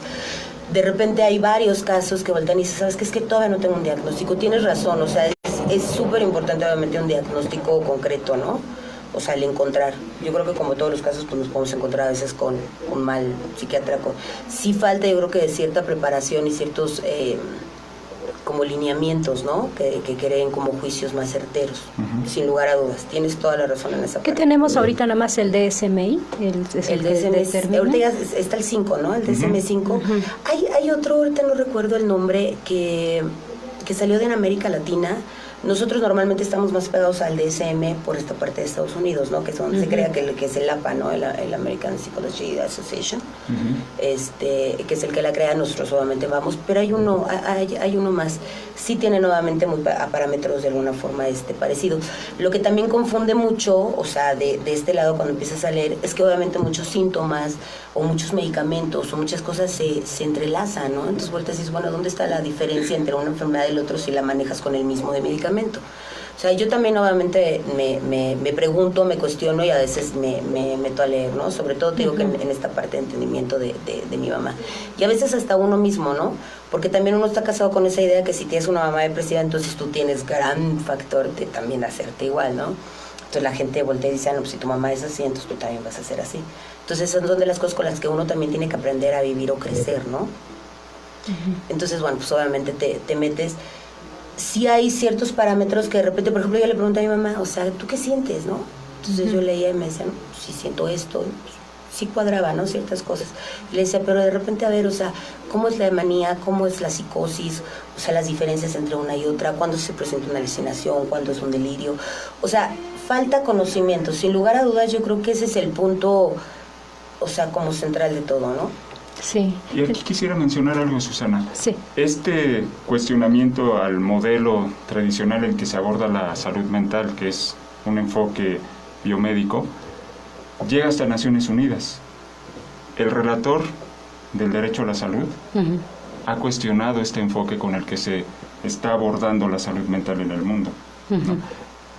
de repente hay varios casos que voltean y dicen, ¿sabes qué? Es que todavía no tengo un diagnóstico. Tienes razón, o sea, es súper importante obviamente un diagnóstico concreto, ¿no? O sea, el encontrar. Yo creo que como todos los casos, pues nos podemos encontrar a veces con un mal psiquiátrico. Sí falta, yo creo que de cierta preparación y ciertos como lineamientos, ¿no? Que creen como juicios más certeros, sin lugar a dudas. Tienes toda la razón en esa parte. ¿Qué tenemos ahorita nada más? El DSM-I, El DSM, ahorita ya está el 5, ¿no? El DSM-5. Hay otro, ahorita no recuerdo el nombre, que salió de en América Latina. Nosotros normalmente estamos más pegados al DSM por esta parte de Estados Unidos, ¿no? Que es donde se crea que es el APA, ¿no? El American Psychology Association, que es el que la crea. Nosotros obviamente vamos, pero hay uno más. Sí tiene nuevamente muy a parámetros de alguna forma parecidos. Lo que también confunde mucho, o sea, de este lado cuando empiezas a leer, es que obviamente muchos síntomas o muchos medicamentos o muchas cosas se entrelazan, ¿no? Entonces vueltas y dices, bueno, ¿dónde está la diferencia entre una enfermedad y el otro si la manejas con el mismo de medicamento? O sea, yo también obviamente me pregunto, me cuestiono y a veces me meto a leer, ¿no? Sobre todo te digo que en esta parte de entendimiento de mi mamá. Y a veces hasta uno mismo, ¿no? Porque también uno está casado con esa idea que si tienes una mamá depresiva, entonces tú tienes gran factor de también hacerte igual, ¿no? Entonces la gente voltea y dice, no, pues si tu mamá es así, entonces tú también vas a ser así. Entonces son de las cosas con las que uno también tiene que aprender a vivir o crecer, ¿no? Entonces, bueno, pues obviamente te metes. Sí hay ciertos parámetros que de repente, por ejemplo, yo le pregunto a mi mamá, o sea, ¿tú qué sientes, no? Entonces yo leía y me decía, no, pues, sí siento esto, pues, sí cuadraba, ¿no? Ciertas cosas. Y le decía, pero de repente, a ver, o sea, ¿cómo es la manía? ¿Cómo es la psicosis? O sea, las diferencias entre una y otra, ¿cuándo se presenta una alucinación? ¿Cuándo es un delirio? O sea, falta conocimiento. Sin lugar a dudas, yo creo que ese es el punto, o sea, como central de todo, ¿no? Sí. Y aquí quisiera mencionar algo, Susana. Sí. Este cuestionamiento al modelo tradicional en que se aborda la salud mental, que es un enfoque biomédico, llega hasta Naciones Unidas. El relator del derecho a la salud ha cuestionado este enfoque con el que se está abordando la salud mental en el mundo, ¿no?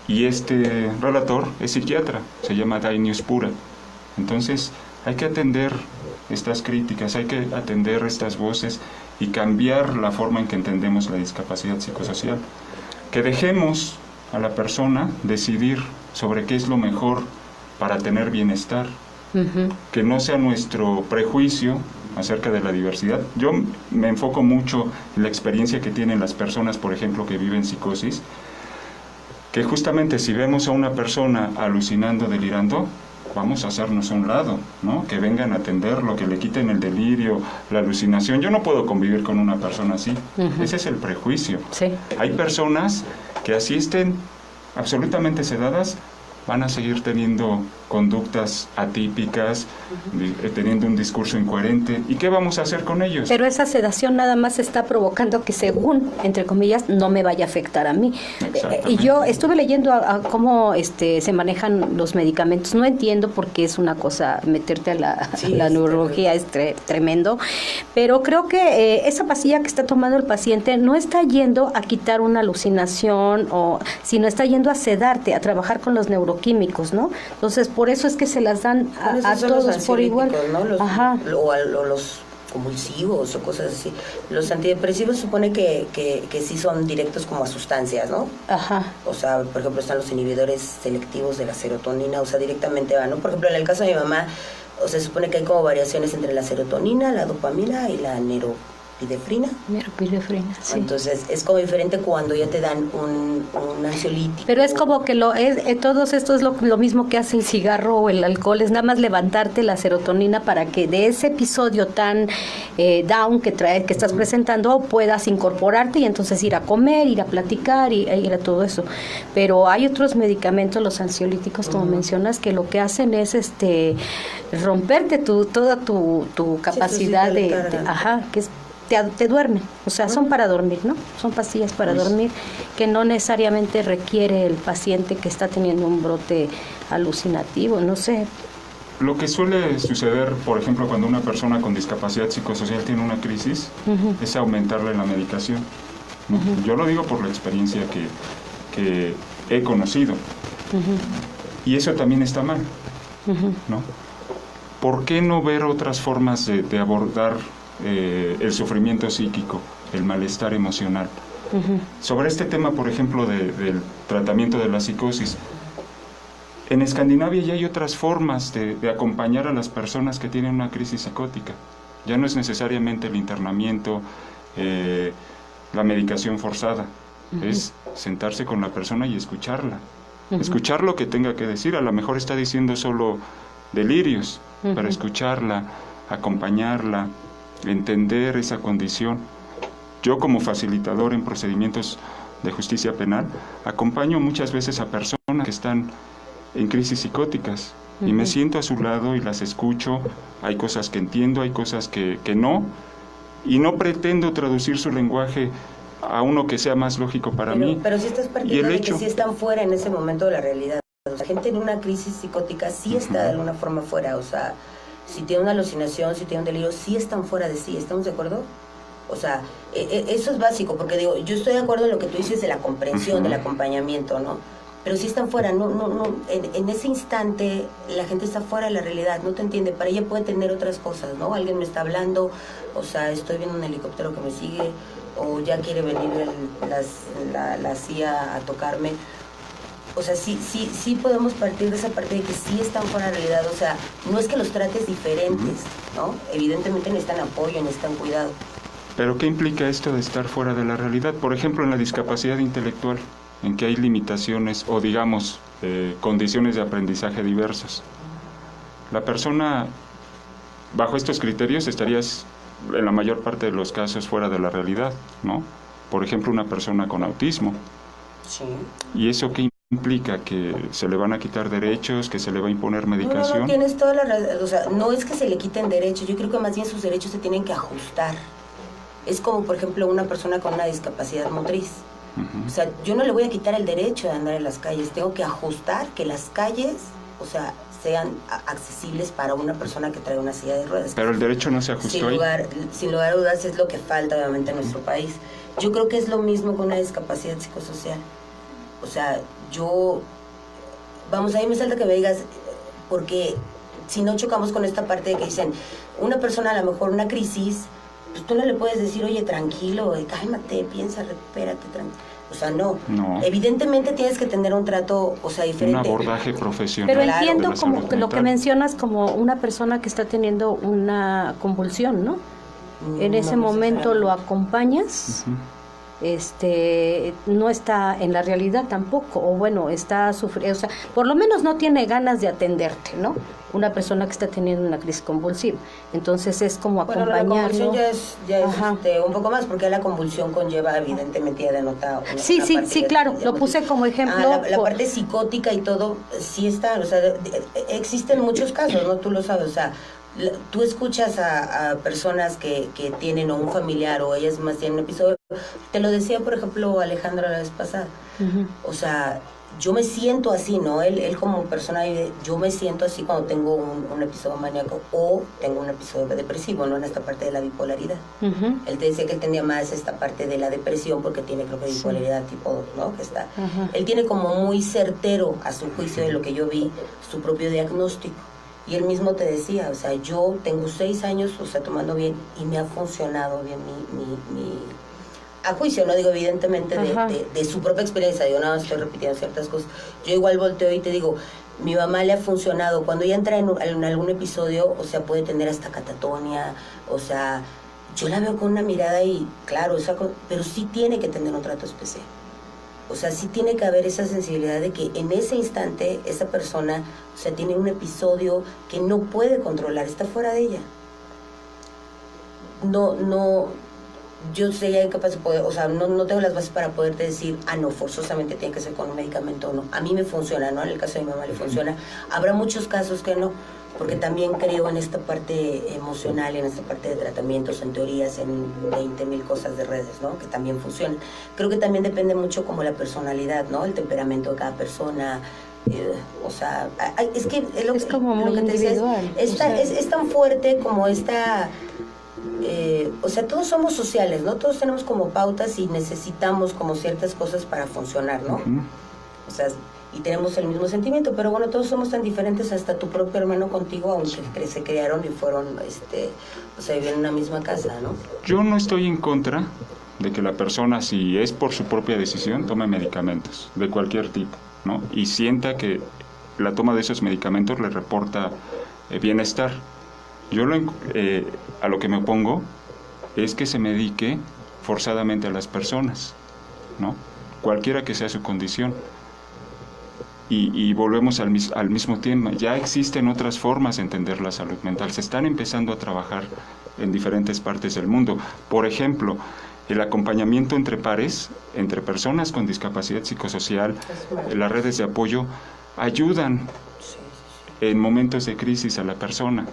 Y este relator es psiquiatra, se llama Dainius Pura. Entonces, hay que atender estas críticas, hay que atender estas voces y cambiar la forma en que entendemos la discapacidad psicosocial. Que dejemos a la persona decidir sobre qué es lo mejor para tener bienestar. Que no sea nuestro prejuicio acerca de la diversidad. Yo me enfoco mucho en la experiencia que tienen las personas, por ejemplo, que viven psicosis, que justamente si vemos a una persona alucinando, delirando, vamos a hacernos a un lado, ¿no? Que vengan a atenderlo, que le quiten el delirio, la alucinación. Yo no puedo convivir con una persona así. Ese es el prejuicio. Sí. Hay personas que así estén absolutamente sedadas, van a seguir teniendo conductas atípicas, teniendo un discurso incoherente. ¿Y qué vamos a hacer con ellos? Pero esa sedación nada más está provocando que, según, entre comillas, no me vaya a afectar a mí. Y yo estuve leyendo a cómo se manejan los medicamentos. No entiendo por qué es una cosa, meterte a la neurología es tremendo, pero creo que esa pastilla que está tomando el paciente no está yendo a quitar una alucinación, sino está yendo a sedarte, a trabajar con los neuroquímicos, ¿no? Entonces, por eso es que se las dan a todos por igual. ¿No? Los convulsivos o cosas así. Los antidepresivos supone que sí son directos como a sustancias, ¿no? O sea, por ejemplo, están los inhibidores selectivos de la serotonina, o sea, directamente van, ¿no? Por ejemplo, en el caso de mi mamá, o sea, se supone que hay como variaciones entre la serotonina, la dopamina y la neuropilefrina. Sí. Entonces, es como diferente cuando ya te dan un ansiolítico. Pero es como que todos esto es lo mismo que hace el cigarro o el alcohol, es nada más levantarte la serotonina para que de ese episodio tan down que estás presentando puedas incorporarte y entonces ir a comer, ir a platicar y ir a todo eso. Pero hay otros medicamentos, los ansiolíticos, como mencionas, que lo que hacen es romperte toda tu capacidad que es te duermen, o sea, son para dormir, ¿no? Son pastillas para dormir que no necesariamente requiere el paciente que está teniendo un brote alucinativo, no sé. Lo que suele suceder, por ejemplo, cuando una persona con discapacidad psicosocial tiene una crisis, es aumentarle la medicación. Yo lo digo por la experiencia que he conocido. Y eso también está mal, ¿no? ¿Por qué no ver otras formas de abordar el sufrimiento psíquico, el malestar emocional? Sobre este tema, por ejemplo, del tratamiento de la psicosis, en Escandinavia ya hay otras formas de acompañar a las personas que tienen una crisis psicótica. Ya no es necesariamente el internamiento, la medicación forzada. Es sentarse con la persona y escucharla. Escuchar lo que tenga que decir. A lo mejor está diciendo solo delirios, pero escucharla, acompañarla, entender esa condición. Yo, como facilitador en procedimientos de justicia penal, acompaño muchas veces a personas que están en crisis psicóticas y me siento a su lado y las escucho. Hay cosas que entiendo, hay cosas que no, y no pretendo traducir su lenguaje a uno que sea más lógico para mí. Pero si estás partiendo de que sí están fuera en ese momento de la realidad. O sea, gente en una crisis psicótica sí está de alguna forma fuera. O sea, si tiene una alucinación, si tiene un delirio, sí están fuera de sí. ¿Estamos de acuerdo? O sea, eso es básico, porque digo, yo estoy de acuerdo en lo que tú dices de la comprensión, del acompañamiento, ¿no? Pero si están fuera, en ese instante la gente está fuera de la realidad, no te entiende, para ella puede tener otras cosas, ¿no? Alguien me está hablando, o sea, estoy viendo un helicóptero que me sigue, o ya quiere venir la CIA a tocarme. O sea, sí podemos partir de esa parte de que sí están fuera de la realidad, o sea, no es que los trates diferentes, ¿no? Evidentemente necesitan apoyo, necesitan cuidado. ¿Pero qué implica esto de estar fuera de la realidad? Por ejemplo, en la discapacidad intelectual, en que hay limitaciones o, digamos, condiciones de aprendizaje diversas. La persona, bajo estos criterios, estarías en la mayor parte de los casos fuera de la realidad, ¿no? Por ejemplo, una persona con autismo. Sí. ¿Y eso qué implica? ¿Que se le van a quitar derechos? ¿Que se le va a imponer medicación? No, tienes toda la razón. O sea, no es que se le quiten derechos, yo creo que más bien sus derechos se tienen que ajustar. Es como, por ejemplo, una persona con una discapacidad motriz. O sea, yo no le voy a quitar el derecho de andar en las calles, tengo que ajustar que las calles, o sea, sean accesibles para una persona que trae una silla de ruedas. Pero el derecho no se ajustó ahí. Sin lugar a dudas es lo que falta, obviamente, en nuestro país. Yo creo que es lo mismo con una discapacidad psicosocial. O sea, vamos, ahí me salta que me digas, porque si no chocamos con esta parte de que dicen, una persona a lo mejor una crisis, pues tú no le puedes decir, oye, tranquilo, cálmate, piensa, recupérate, tranquilo. O sea, no. Evidentemente tienes que tener un trato, o sea, diferente. Un abordaje profesional. Pero entiendo como que lo que mencionas como una persona que está teniendo una convulsión, ¿no? En ese momento lo acompañas, no está en la realidad tampoco, o bueno, está sufriendo, o sea, por lo menos no tiene ganas de atenderte, ¿no? Una persona que está teniendo una crisis convulsiva. Entonces es como acompañarlo. Bueno, la convulsión ya es un poco más, porque la convulsión conlleva, evidentemente, ya denota una Sí, claro, lo puse como ejemplo. La parte psicótica y todo, sí está, o sea, existen muchos casos, ¿no? Tú lo sabes, o sea, tú escuchas a personas que tienen o un familiar o ellas más tienen un episodio. Te lo decía, por ejemplo, Alejandra la vez pasada. O sea, yo me siento así, ¿no? Él como persona, yo me siento así cuando tengo un episodio maníaco o tengo un episodio depresivo, ¿no? En esta parte de la bipolaridad. Él te decía que él tenía más esta parte de la depresión porque tiene, creo que, bipolaridad tipo 2, ¿no? Que está. Él tiene como muy certero, a su juicio, de lo que yo vi, su propio diagnóstico. Y él mismo te decía, o sea, yo tengo 6 años, o sea, tomando bien, y me ha funcionado bien mi a juicio, no digo evidentemente de su propia experiencia, yo nada más estoy repitiendo ciertas cosas. Yo igual volteo y te digo, mi mamá le ha funcionado, cuando ella entra en algún episodio, o sea, puede tener hasta catatonia, o sea, yo la veo con una mirada y, claro, pero sí tiene que tener un trato especial. O sea, sí tiene que haber esa sensibilidad de que en ese instante esa persona, o sea, tiene un episodio que no puede controlar, está fuera de ella. Yo sería incapaz de poder, o sea, no tengo las bases para poderte decir, no, forzosamente tiene que ser con un medicamento o no. A mí me funciona, ¿no? En el caso de mi mamá le funciona. Habrá muchos casos que no. porque también creo en esta parte emocional, en esta parte de tratamientos, en teorías, en 20,000 cosas de redes, ¿no? Que también funcionan. Creo que también depende mucho como la personalidad, ¿no? El temperamento de cada persona. O sea, es que es como muy lo que te decía individual. es tan fuerte como esta... o sea, todos somos sociales, ¿no? Todos tenemos como pautas y necesitamos como ciertas cosas para funcionar, ¿no? O sea, y tenemos el mismo sentimiento, pero bueno, todos somos tan diferentes, hasta tu propio hermano contigo, aunque se criaron y fueron, o sea, viven en una misma casa, ¿no? Yo no estoy en contra de que la persona, si es por su propia decisión, tome medicamentos de cualquier tipo, ¿no? Y sienta que la toma de esos medicamentos le reporta bienestar. Yo a lo que me opongo es que se medique forzadamente a las personas, ¿no? Cualquiera que sea su condición. Y volvemos al mismo tema. Ya existen otras formas de entender la salud mental. Se están empezando a trabajar en diferentes partes del mundo. Por ejemplo, el acompañamiento entre pares, entre personas con discapacidad psicosocial, las redes de apoyo, ayudan en momentos de crisis a la persona.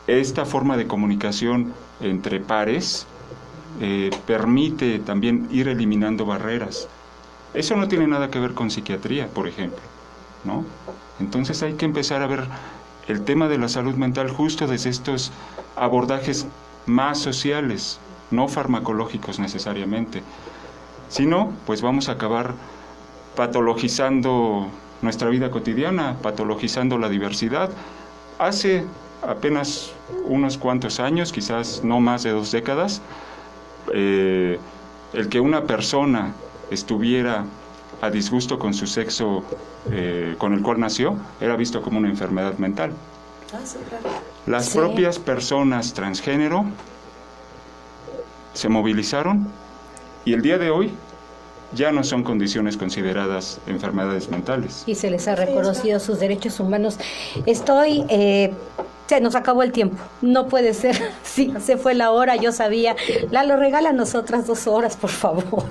Esta forma de comunicación entre pares permite también ir eliminando barreras. Eso no tiene nada que ver con psiquiatría, por ejemplo, ¿no? Entonces hay que empezar a ver el tema de la salud mental justo desde estos abordajes más sociales, no farmacológicos necesariamente. Si no, pues vamos a acabar patologizando nuestra vida cotidiana, patologizando la diversidad. Hace apenas unos cuantos años, quizás no más de 2 décadas, el que una persona estuviera a disgusto con su sexo con el cual nació, era visto como una enfermedad mental. Sí, claro. Las propias personas transgénero se movilizaron y el día de hoy ya no son condiciones consideradas enfermedades mentales. Y se les ha reconocido sus derechos humanos. Se nos acabó el tiempo, no puede ser, sí, se fue la hora, yo sabía. Lalo, regálanos otras 2 horas, por favor.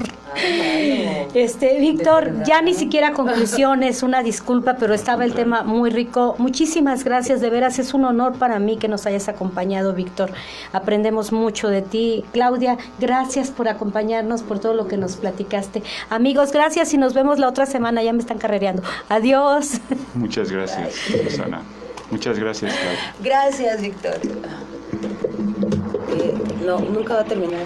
Víctor, ya ni siquiera conclusiones, una disculpa, pero estaba el tema muy rico. Muchísimas gracias, de veras, es un honor para mí que nos hayas acompañado, Víctor. Aprendemos mucho de ti. Claudia, gracias por acompañarnos, por todo lo que nos platicaste. Amigos, gracias y nos vemos la otra semana, ya me están carrereando. Adiós. Muchas gracias, Susana. Muchas gracias, Claudia. Gracias, Víctor. No, nunca va a terminar.